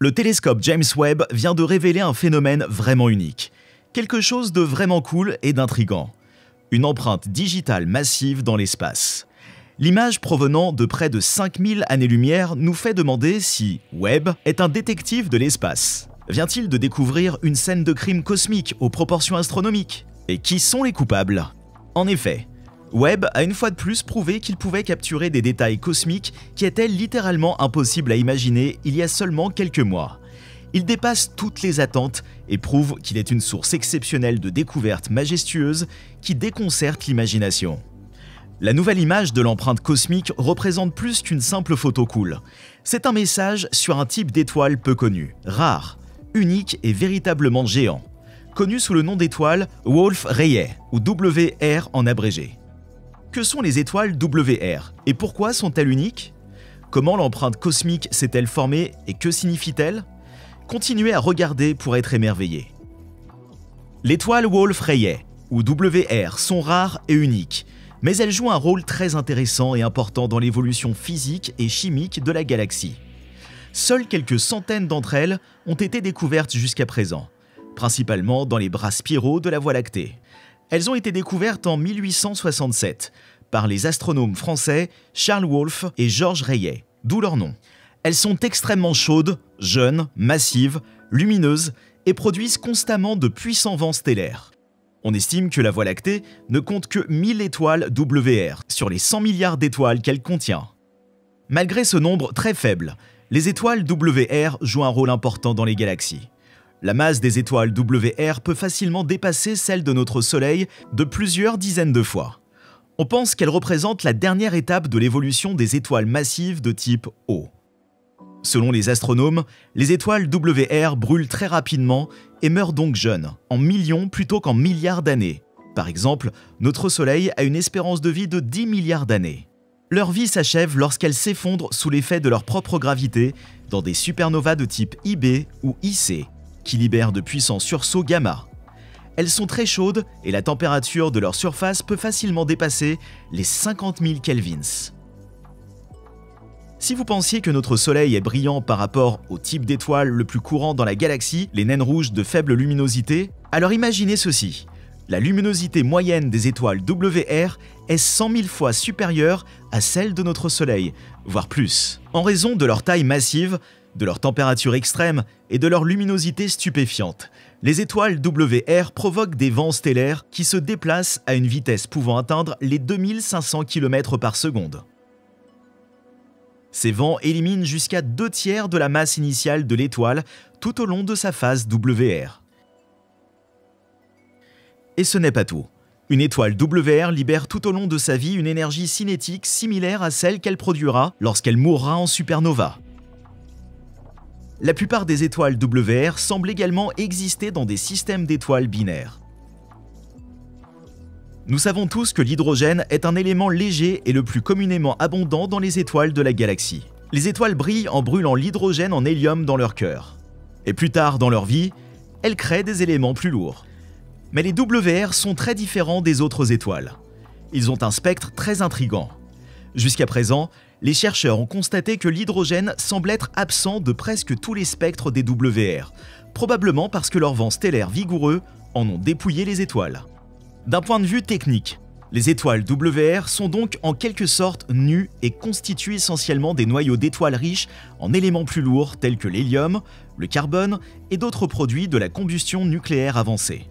Le télescope James Webb vient de révéler un phénomène vraiment unique. Quelque chose de vraiment cool et d'intriguant. Une empreinte digitale massive dans l'espace. L'image provenant de près de 5000 années-lumière nous fait demander si Webb est un détective de l'espace. Vient-il de découvrir une scène de crime cosmique aux proportions astronomiques? Et qui sont les coupables? En effet, Webb a une fois de plus prouvé qu'il pouvait capturer des détails cosmiques qui étaient littéralement impossibles à imaginer il y a seulement quelques mois. Il dépasse toutes les attentes et prouve qu'il est une source exceptionnelle de découvertes majestueuses qui déconcertent l'imagination. La nouvelle image de l'empreinte cosmique représente plus qu'une simple photo cool. C'est un message sur un type d'étoile peu connu, rare, unique et véritablement géant, connu sous le nom d'étoile Wolf-Rayet ou WR en abrégé. Que sont les étoiles WR et pourquoi sont-elles uniques? Comment l'empreinte cosmique s'est-elle formée et que signifie-t-elle? Continuez à regarder pour être émerveillé. L'étoile Wolf-Rayet ou WR sont rares et uniques, mais elles jouent un rôle très intéressant et important dans l'évolution physique et chimique de la galaxie. Seules quelques centaines d'entre elles ont été découvertes jusqu'à présent, principalement dans les bras spiraux de la Voie lactée. Elles ont été découvertes en 1867 par les astronomes français Charles Wolf et Georges Rayet, d'où leur nom. Elles sont extrêmement chaudes, jeunes, massives, lumineuses et produisent constamment de puissants vents stellaires. On estime que la Voie lactée ne compte que 1000 étoiles WR sur les 100 milliards d'étoiles qu'elle contient. Malgré ce nombre très faible, les étoiles WR jouent un rôle important dans les galaxies. La masse des étoiles WR peut facilement dépasser celle de notre Soleil de plusieurs dizaines de fois. On pense qu'elle représente la dernière étape de l'évolution des étoiles massives de type O. Selon les astronomes, les étoiles WR brûlent très rapidement et meurent donc jeunes, en millions plutôt qu'en milliards d'années. Par exemple, notre Soleil a une espérance de vie de 10 milliards d'années. Leur vie s'achève lorsqu'elles s'effondrent sous l'effet de leur propre gravité dans des supernovas de type IB ou IC, qui libèrent de puissants sursauts gamma. Elles sont très chaudes et la température de leur surface peut facilement dépasser les 50 000 kelvins. Si vous pensiez que notre Soleil est brillant par rapport au type d'étoile le plus courant dans la galaxie, les naines rouges de faible luminosité, alors imaginez ceci. La luminosité moyenne des étoiles WR est 100 000 fois supérieure à celle de notre Soleil, voire plus. En raison de leur taille massive, de leur température extrême et de leur luminosité stupéfiante, les étoiles WR provoquent des vents stellaires qui se déplacent à une vitesse pouvant atteindre les 2500 km par seconde. Ces vents éliminent jusqu'à 2/3 de la masse initiale de l'étoile tout au long de sa phase WR. Et ce n'est pas tout. Une étoile WR libère tout au long de sa vie une énergie cinétique similaire à celle qu'elle produira lorsqu'elle mourra en supernova. La plupart des étoiles WR semblent également exister dans des systèmes d'étoiles binaires. Nous savons tous que l'hydrogène est un élément léger et le plus communément abondant dans les étoiles de la galaxie. Les étoiles brillent en brûlant l'hydrogène en hélium dans leur cœur. Et plus tard dans leur vie, elles créent des éléments plus lourds. Mais les WR sont très différents des autres étoiles. Ils ont un spectre très intrigant. Jusqu'à présent, les chercheurs ont constaté que l'hydrogène semble être absent de presque tous les spectres des WR, probablement parce que leurs vents stellaires vigoureux en ont dépouillé les étoiles. D'un point de vue technique, les étoiles WR sont donc en quelque sorte nues et constituent essentiellement des noyaux d'étoiles riches en éléments plus lourds tels que l'hélium, le carbone et d'autres produits de la combustion nucléaire avancée.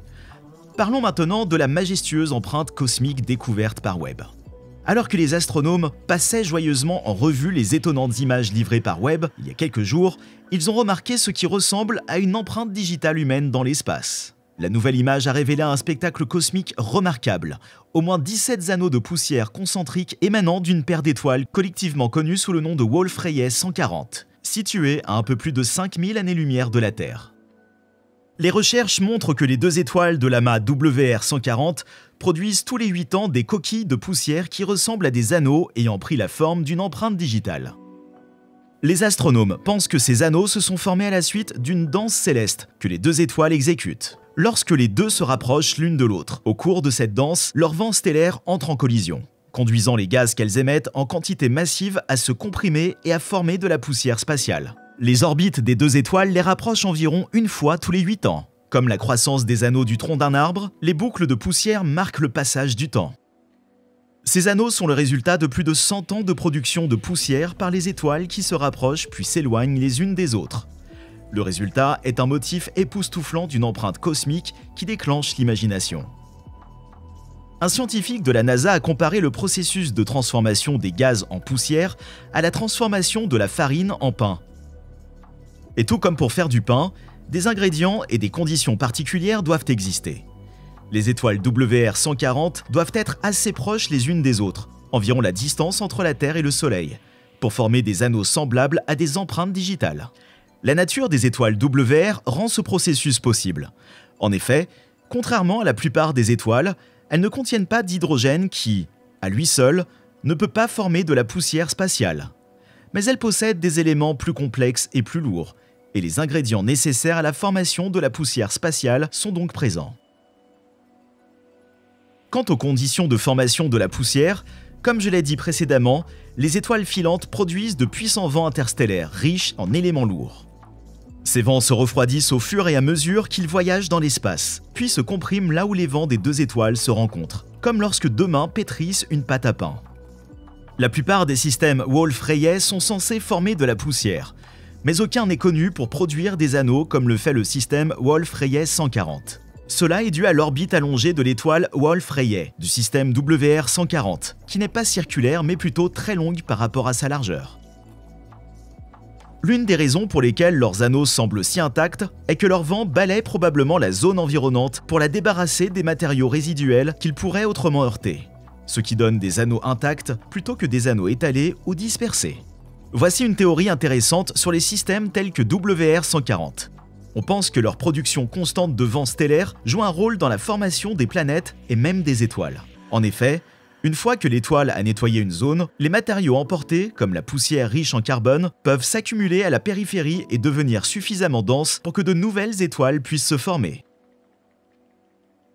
Parlons maintenant de la majestueuse empreinte cosmique découverte par Webb. Alors que les astronomes passaient joyeusement en revue les étonnantes images livrées par Webb il y a quelques jours, ils ont remarqué ce qui ressemble à une empreinte digitale humaine dans l'espace. La nouvelle image a révélé un spectacle cosmique remarquable, au moins 17 anneaux de poussière concentrique émanant d'une paire d'étoiles collectivement connues sous le nom de Wolf-Rayet 140, située à un peu plus de 5000 années-lumière de la Terre. Les recherches montrent que les deux étoiles de l'amas WR 140 produisent tous les 8 ans des coquilles de poussière qui ressemblent à des anneaux ayant pris la forme d'une empreinte digitale. Les astronomes pensent que ces anneaux se sont formés à la suite d'une danse céleste que les deux étoiles exécutent. Lorsque les deux se rapprochent l'une de l'autre, au cours de cette danse, leurs vents stellaires entrent en collision, conduisant les gaz qu'elles émettent en quantité massive à se comprimer et à former de la poussière spatiale. Les orbites des deux étoiles les rapprochent environ une fois tous les 8 ans. Comme la croissance des anneaux du tronc d'un arbre, les boucles de poussière marquent le passage du temps. Ces anneaux sont le résultat de plus de 100 ans de production de poussière par les étoiles qui se rapprochent puis s'éloignent les unes des autres. Le résultat est un motif époustouflant d'une empreinte cosmique qui déclenche l'imagination. Un scientifique de la NASA a comparé le processus de transformation des gaz en poussière à la transformation de la farine en pain. Et tout comme pour faire du pain, des ingrédients et des conditions particulières doivent exister. Les étoiles WR140 doivent être assez proches les unes des autres, environ la distance entre la Terre et le Soleil, pour former des anneaux semblables à des empreintes digitales. La nature des étoiles WR rend ce processus possible. En effet, contrairement à la plupart des étoiles, elles ne contiennent pas d'hydrogène qui, à lui seul, ne peut pas former de la poussière spatiale. Mais elles possèdent des éléments plus complexes et plus lourds, et les ingrédients nécessaires à la formation de la poussière spatiale sont donc présents. Quant aux conditions de formation de la poussière, comme je l'ai dit précédemment, les étoiles filantes produisent de puissants vents interstellaires riches en éléments lourds. Ces vents se refroidissent au fur et à mesure qu'ils voyagent dans l'espace, puis se compriment là où les vents des deux étoiles se rencontrent, comme lorsque deux mains pétrissent une pâte à pain. La plupart des systèmes Wolf-Rayet sont censés former de la poussière, mais aucun n'est connu pour produire des anneaux comme le fait le système Wolf-Rayet 140. Cela est dû à l'orbite allongée de l'étoile Wolf-Rayet du système WR140, qui n'est pas circulaire mais plutôt très longue par rapport à sa largeur. L'une des raisons pour lesquelles leurs anneaux semblent si intacts est que leur vent balaie probablement la zone environnante pour la débarrasser des matériaux résiduels qu'ils pourraient autrement heurter, ce qui donne des anneaux intacts plutôt que des anneaux étalés ou dispersés. Voici une théorie intéressante sur les systèmes tels que WR140. On pense que leur production constante de vent stellaire joue un rôle dans la formation des planètes et même des étoiles. En effet, une fois que l'étoile a nettoyé une zone, les matériaux emportés, comme la poussière riche en carbone, peuvent s'accumuler à la périphérie et devenir suffisamment denses pour que de nouvelles étoiles puissent se former.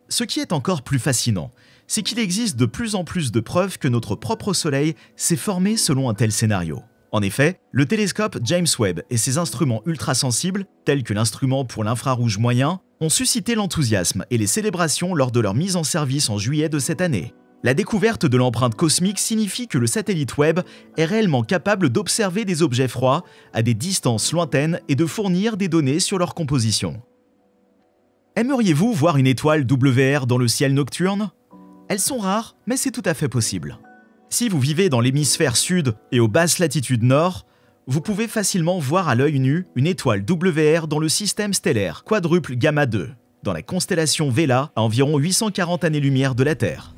Ce qui est encore plus fascinant, c'est qu'il existe de plus en plus de preuves que notre propre Soleil s'est formé selon un tel scénario. En effet, le télescope James Webb et ses instruments ultrasensibles, tels que l'instrument pour l'infrarouge moyen, ont suscité l'enthousiasme et les célébrations lors de leur mise en service en juillet de cette année. La découverte de l'empreinte cosmique signifie que le satellite Webb est réellement capable d'observer des objets froids à des distances lointaines et de fournir des données sur leur composition. Aimeriez-vous voir une étoile WR dans le ciel nocturne? Elles sont rares, mais c'est tout à fait possible. Si vous vivez dans l'hémisphère sud et aux basses latitudes nord, vous pouvez facilement voir à l'œil nu une étoile WR dans le système stellaire quadruple Gamma 2, dans la constellation Vela à environ 840 années-lumière de la Terre.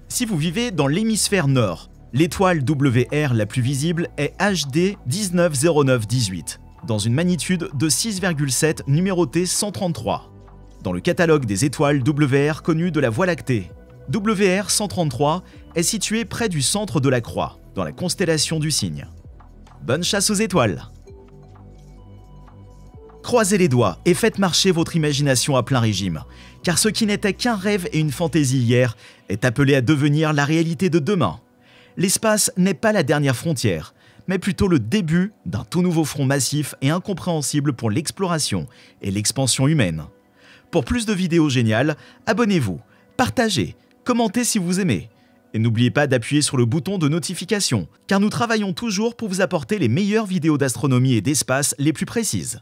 Si vous vivez dans l'hémisphère nord, l'étoile WR la plus visible est HD 190918, dans une magnitude de 6,7 numérotée 133. Dans le catalogue des étoiles WR connues de la Voie lactée, WR 133 est situé près du centre de la Croix, dans la constellation du Cygne. Bonne chasse aux étoiles! Croisez les doigts et faites marcher votre imagination à plein régime, car ce qui n'était qu'un rêve et une fantaisie hier est appelé à devenir la réalité de demain. L'espace n'est pas la dernière frontière, mais plutôt le début d'un tout nouveau front massif et incompréhensible pour l'exploration et l'expansion humaine. Pour plus de vidéos géniales, abonnez-vous, partagez, commentez si vous aimez. Et n'oubliez pas d'appuyer sur le bouton de notification, car nous travaillons toujours pour vous apporter les meilleures vidéos d'astronomie et d'espace les plus précises.